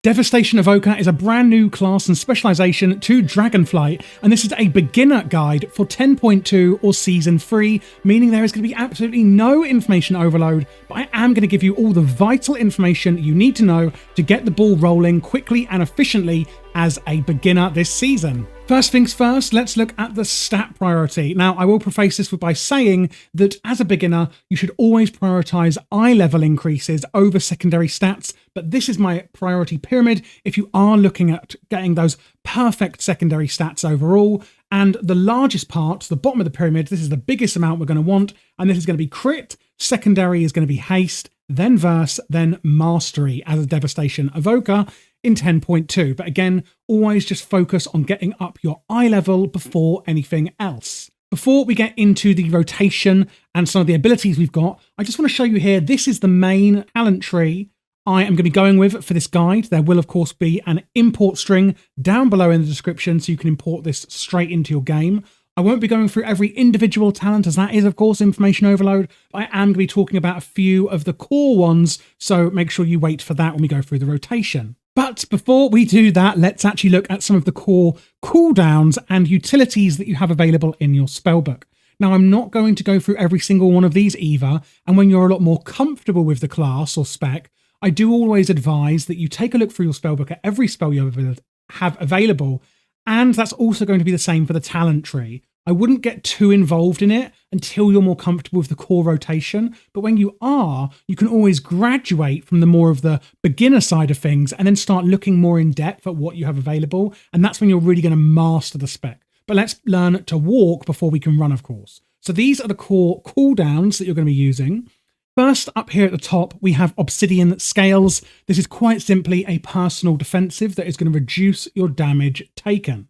Devastation Evoker is a brand new class and specialization to Dragonflight, and this is a beginner guide for 10.2 or Season 3, meaning there is going to be absolutely no information overload, but I am going to give you all the vital information you need to know to get the ball rolling quickly and efficiently as a beginner this season. First things first, let's look at the stat priority. Now, I will preface this by saying that as a beginner, you should always prioritize eye level increases over secondary stats, but this is my priority pyramid if you are looking at getting those perfect secondary stats overall. And the largest part, the bottom of the pyramid, this is the biggest amount we're going to want, and this is going to be crit, secondary is going to be haste, then verse, then mastery as a Devastation Evoker in 10.2. But again, always just focus on getting up your eye level before anything else. Before we get into the rotation and some of the abilities we've got, I just want to show you here, this is the main talent tree I am going to be going with for this guide. There will, of course, be an import string down below in the description so you can import this straight into your game. I won't be going through every individual talent, as that is, of course, information overload, but I am going to be talking about a few of the core ones, so make sure you wait for that when we go through the rotation. But before we do that, let's actually look at some of the core cooldowns and utilities that you have available in your spellbook. Now, I'm not going to go through every single one of these either, and when you're a lot more comfortable with the class or spec, I do always advise that you take a look through your spellbook at every spell you have available, and that's also going to be the same for the talent tree. I wouldn't get too involved in it until you're more comfortable with the core rotation, but when you are, you can always graduate from the more of the beginner side of things and then start looking more in depth at what you have available, and that's when you're really going to master the spec. But let's learn to walk before we can run, of course. So these are the core cooldowns that you're going to be using. First, up here at the top, we have Obsidian Scales. This is quite simply a personal defensive that is going to reduce your damage taken.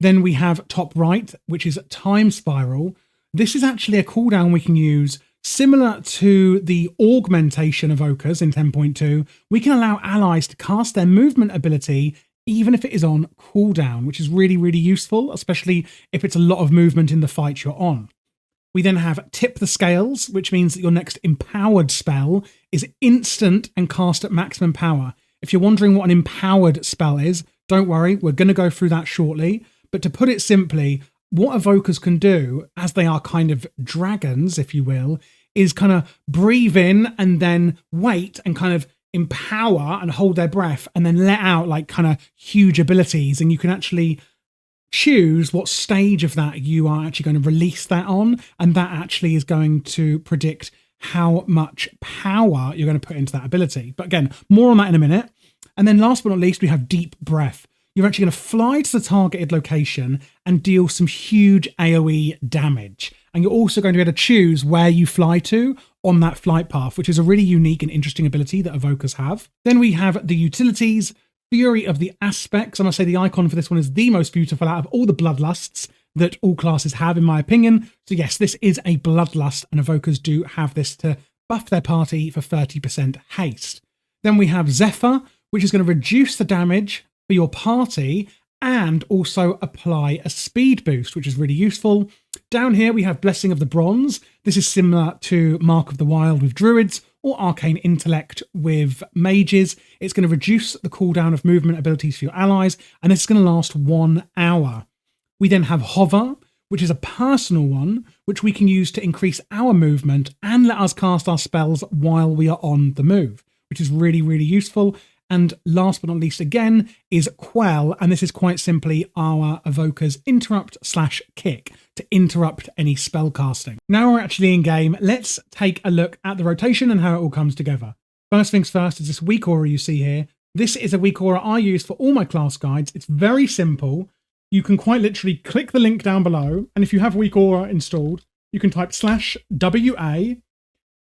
Then we have top right, which is Time Spiral. This is actually a cooldown we can use similar to the Augmentation Evokers in 10.2. We can allow allies to cast their movement ability even if it is on cooldown, which is really, really useful, especially if it's a lot of movement in the fight you're on. We then have Tip the Scales, which means that your next empowered spell is instant and cast at maximum power. If you're wondering what an empowered spell is, don't worry, we're going to go through that shortly. But to put it simply, what evokers can do, as they are kind of dragons, if you will, is kind of breathe in and then wait and kind of empower and hold their breath and then let out like kind of huge abilities. And you can actually choose what stage of that you are actually going to release that on, and that actually is going to predict how much power you're going to put into that ability. But again, more on that in a minute. And then last but not least, we have Deep Breath. You're actually going to fly to the targeted location and deal some huge AoE damage. And you're also going to be able to choose where you fly to on that flight path, which is a really unique and interesting ability that evokers have. Then we have the utilities. Fury of the Aspects. I must say the icon for this one is the most beautiful out of all the bloodlusts that all classes have, in my opinion. So yes, this is a bloodlust, and evokers do have this to buff their party for 30% haste. Then we have Zephyr, which is going to reduce the damage for your party and also apply a speed boost, which is really useful. Down here we have Blessing of the Bronze. This is similar to Mark of the Wild with druids, or Arcane Intellect with mages. It's going to reduce the cooldown of movement abilities for your allies, and this is going to last 1 hour. We then have Hover, which is a personal one, which we can use to increase our movement and let us cast our spells while we are on the move, which is really, really useful. And last but not least, again, is Quell, and this is quite simply our evoker's interrupt/kick to interrupt any spell casting. Now we're actually in game, let's take a look at the rotation and how it all comes together. First things first is this weak aura you see here. This is a weak aura I use for all my class guides. It's very simple. You can quite literally click the link down below, and if you have weak aura installed, you can type /WA,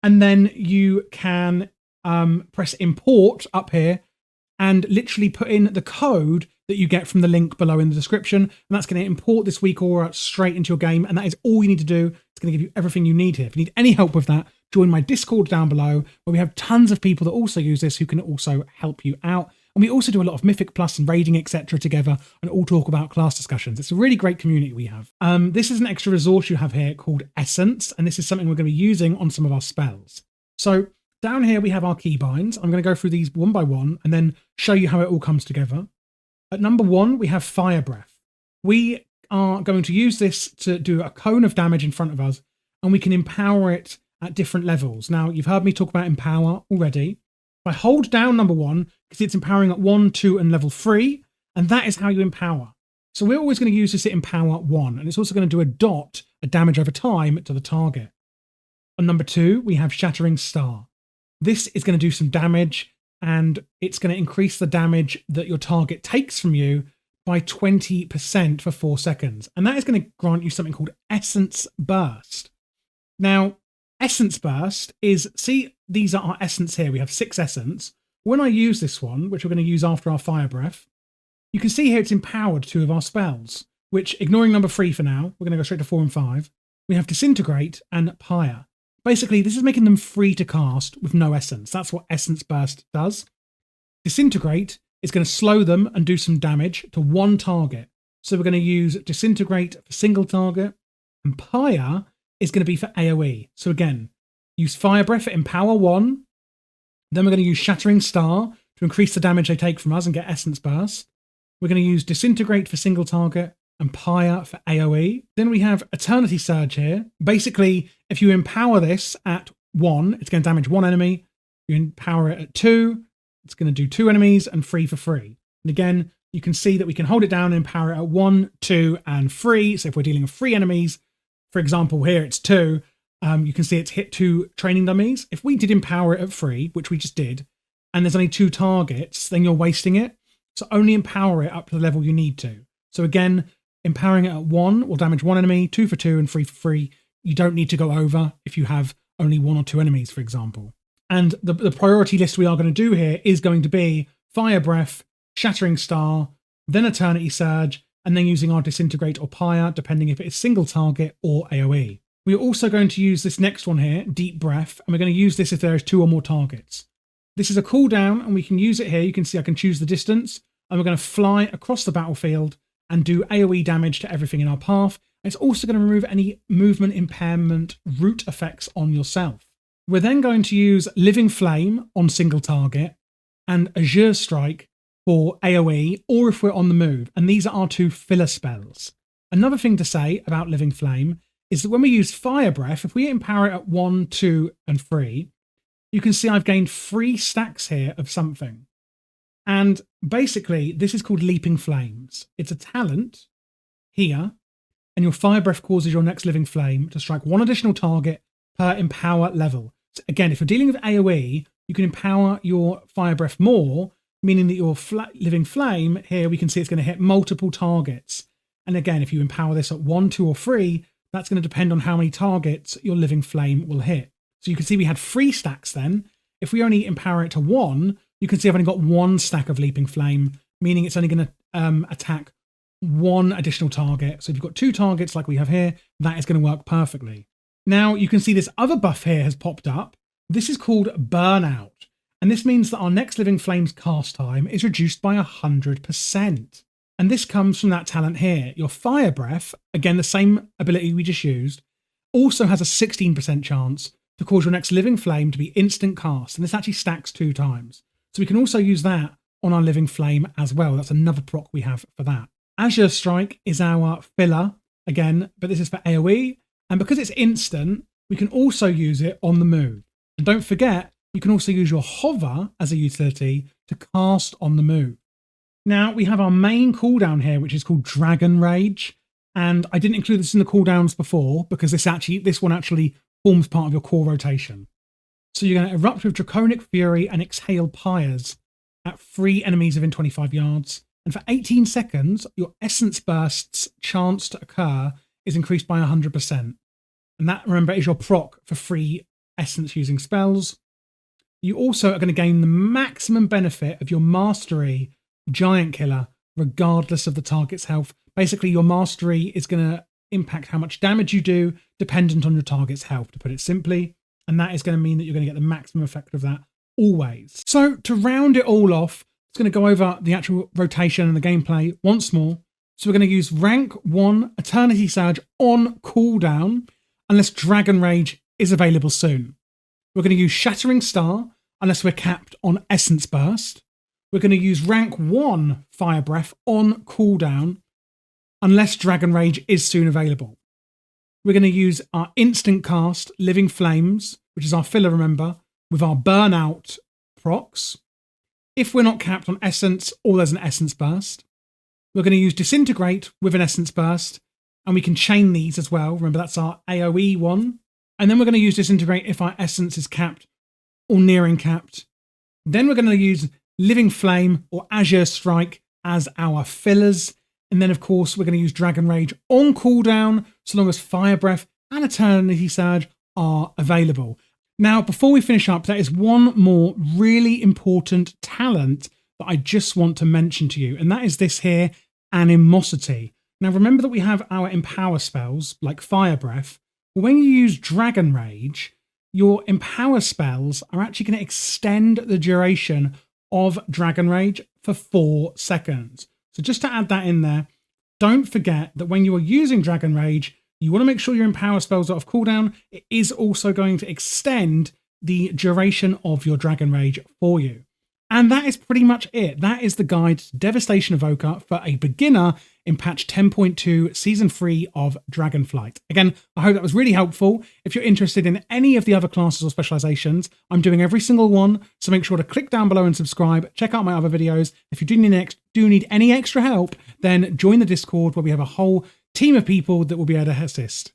and then you can press import up here and literally put in the code that you get from the link below in the description, and that's going to import this weak aura straight into your game, and that is all you need to do. It's going to give you everything you need here. If you need any help with that, join my Discord down below, where we have tons of people that also use this who can also help you out. And we also do a lot of Mythic Plus and raiding, etc. together, and all talk about class discussions. It's a really great community we have. This is an extra resource you have here called Essence, and this is something we're going to be using on some of our spells. So Down here we have our keybinds. I'm going to go through these one by one and then show you how it all comes together. At number 1, we have Fire Breath. We are going to use this to do a cone of damage in front of us, and we can empower it at different levels. Now, you've heard me talk about empower already. If I hold down number 1, because it's empowering at 1, 2, and level 3, and that is how you empower. So we're always going to use this at empower 1, and it's also going to do a damage over time to the target. On number 2, we have Shattering Star. This is going to do some damage, and it's going to increase the damage that your target takes from you by 20% for 4 seconds. And that is going to grant you something called Essence Burst. Now, Essence Burst is, see, these are our essence here. We have 6 essence. When I use this one, which we're going to use after our Fire Breath, you can see here it's empowered 2 of our spells, which, ignoring number 3 for now, we're going to go straight to 4 and 5. We have Disintegrate and Pyre. Basically, this is making them free to cast with no essence. That's what Essence Burst does. Disintegrate is going to slow them and do some damage to one target. So we're going to use Disintegrate for single target, and Pyre is going to be for AoE. So again, use Fire Breath for Empower 1. Then we're going to use Shattering Star to increase the damage they take from us and get Essence Burst. We're going to use Disintegrate for single target and Pyre for AoE. Then we have Eternity Surge here. Basically, if you empower this at 1, it's going to damage 1 enemy. You empower it at 2, it's going to do 2 enemies and 3 for free. And again, you can see that we can hold it down and empower it at 1, 2, and 3. So if we're dealing with 3 enemies, for example, here it's 2, you can see it's hit 2 training dummies. If we did empower it at 3, which we just did, and there's only 2 targets, then you're wasting it. So only empower it up to the level you need to. So again, empowering it at 1 will damage 1 enemy, 2 for 2, and 3 for free. You don't need to go over if you have only 1 or 2 enemies, for example. And the priority list we are going to do here is going to be Fire Breath, Shattering Star, then Eternity Surge, and then using our Disintegrate or Pyre, depending if it is single target or AoE. We are also going to use this next one here, Deep Breath, and we're going to use this if there is 2 or more targets. This is a cooldown, and we can use it here. You can see I can choose the distance, and we're going to fly across the battlefield and do AoE damage to everything in our path. It's also going to remove any movement impairment root effects on yourself. We're then going to use Living Flame on single target and Azure Strike for AoE, or if we're on the move. And these are our 2 filler spells. Another thing to say about Living Flame is that when we use Fire Breath, if we empower it at 1, 2, and 3, you can see I've gained 3 stacks here of something. And basically, this is called Leaping Flames. It's a talent here, and your Fire Breath causes your next Living Flame to strike 1 additional target per empower level. So again, if you're dealing with AoE, you can empower your Fire Breath more, meaning that your Living Flame, here we can see it's going to hit multiple targets. And again, if you empower this at 1, 2, or 3, that's going to depend on how many targets your Living Flame will hit. So you can see we had 3 stacks then. If we only empower it to 1, you can see I've only got 1 stack of Leaping Flame, meaning it's only going to attack 1 additional target. So if you've got 2 targets like we have here, that is going to work perfectly. Now you can see this other buff here has popped up. This is called Burnout. And this means that our next Living Flames cast time is reduced by 100%. And this comes from that talent here. Your Fire Breath, again, the same ability we just used, also has a 16% chance to cause your next Living Flame to be instant cast. And this actually stacks 2 times. So we can also use that on our Living Flame as well. That's another proc we have for that. Azure Strike is our filler, again, but this is for AoE. And because it's instant, we can also use it on the move. And don't forget, you can also use your Hover as a utility to cast on the move. Now, we have our main cooldown here, which is called Dragon Rage. And I didn't include this in the cooldowns before because this one actually forms part of your core rotation. So you're going to erupt with Draconic Fury and exhale pyres at 3 enemies within 25 yards. And for 18 seconds, your Essence Burst's chance to occur is increased by 100%. And that, remember, is your proc for free essence using spells. You also are going to gain the maximum benefit of your Mastery Giant Killer, regardless of the target's health. Basically, your Mastery is going to impact how much damage you do, dependent on your target's health, to put it simply. And that is going to mean that you're going to get the maximum effect of that always. So to round it all off, it's going to go over the actual rotation and the gameplay once more. So we're going to use rank 1 Eternity Surge on cooldown, unless Dragon Rage is available soon. We're going to use Shattering Star unless we're capped on Essence Burst. We're going to use rank 1 Fire Breath on cooldown unless Dragon Rage is soon available. We're going to use our instant cast Living Flames, which is our filler, remember, with our Burnout procs. If we're not capped on Essence or there's an Essence Burst, we're going to use Disintegrate with an Essence Burst, and we can chain these as well. Remember, that's our AoE one. And then we're going to use Disintegrate if our Essence is capped or nearing capped. Then we're going to use Living Flame or Azure Strike as our fillers. And then, of course, we're going to use Dragon Rage on cooldown, so long as Fire Breath and Eternity Surge are available. Now, before we finish up, there is one more really important talent that I just want to mention to you, and that is this here, Animosity. Now, remember that we have our Empower spells, like Fire Breath. When you use Dragon Rage, your Empower spells are actually going to extend the duration of Dragon Rage for 4 seconds. So just to add that in there, don't forget that when you are using Dragon Rage, you want to make sure your Empower spells are off cooldown. It is also going to extend the duration of your Dragon Rage for you. And that is pretty much it. That is the guide to Devastation Evoker for a beginner in patch 10.2 season 3 of Dragonflight. Again, I hope that was really helpful. If you're interested in any of the other classes or specializations, I'm doing every single one, so make sure to click down below and subscribe. Check out my other videos. If you do need any extra help, then join the Discord where we have a whole team of people that will be able to assist.